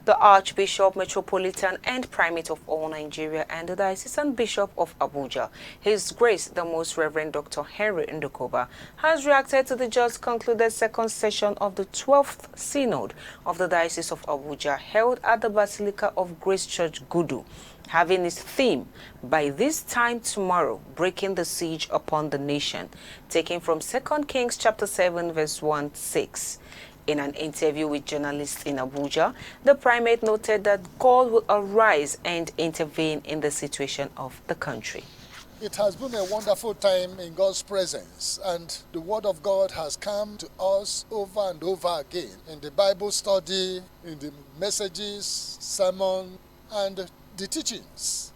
the Archbishop, Metropolitan and Primate of all Nigeria, and the Diocesan Bishop of Abuja, His Grace the Most Reverend Dr. Henry Ndukuba, has reacted to the just concluded second session of the 12th Synod of the Diocese of Abuja, held at the Basilica of Grace Church, Gudu, having its theme, "By this time tomorrow, breaking the siege upon the nation," taken from 2 Kings chapter 7, verse 1-6. In an interview with journalists in Abuja, the primate noted that God will arise and intervene in the situation of the country. It has been a wonderful time in God's presence, and the Word of God has come to us over and over again in the Bible study, in the messages, sermon, and the teachings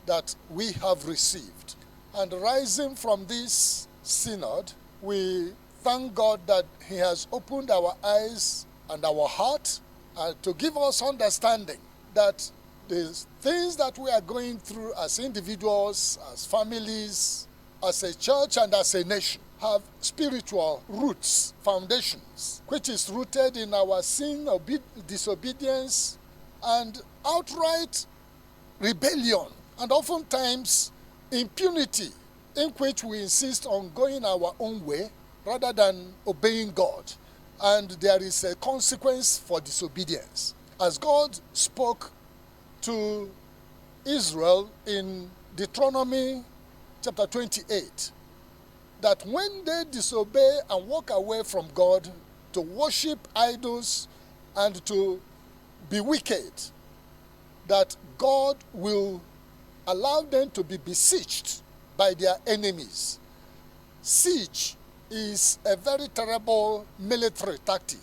that we have received. And rising from this synod, we thank God that He has opened our eyes and our heart to give us understanding that the things that we are going through as individuals, as families, as a church and as a nation have spiritual roots, foundations, which is rooted in our sin, disobedience, and outright rebellion, and oftentimes impunity, in which we insist on going our own way rather than obeying God. And there is a consequence for disobedience. As God spoke to Israel in Deuteronomy chapter 28, that when they disobey and walk away from God to worship idols and to be wicked, that God will allow them to be besieged by their enemies. Siege is a very terrible military tactic.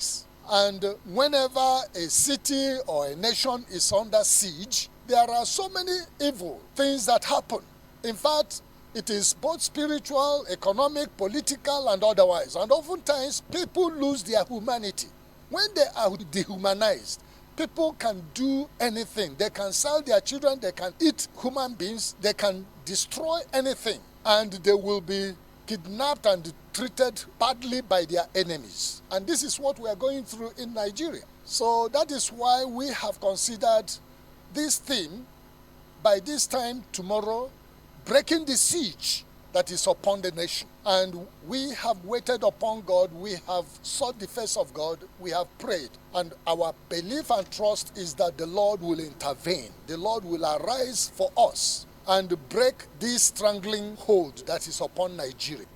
And whenever a city or a nation is under siege, there are so many evil things that happen. In fact, it is both spiritual, economic, political, and otherwise. And oftentimes, people lose their humanity. When they are dehumanized, people can do anything. They can sell their children, they can eat human beings, they can destroy anything, and they will be kidnapped and treated badly by their enemies. And this is what we are going through in Nigeria. So that is why we have considered this theme, by this time tomorrow, breaking the siege that is upon the nation. And we have waited upon God, we have sought the face of God, we have prayed. And our belief and trust is that the Lord will intervene. The Lord will arise for us and break this strangling hold that is upon Nigeria.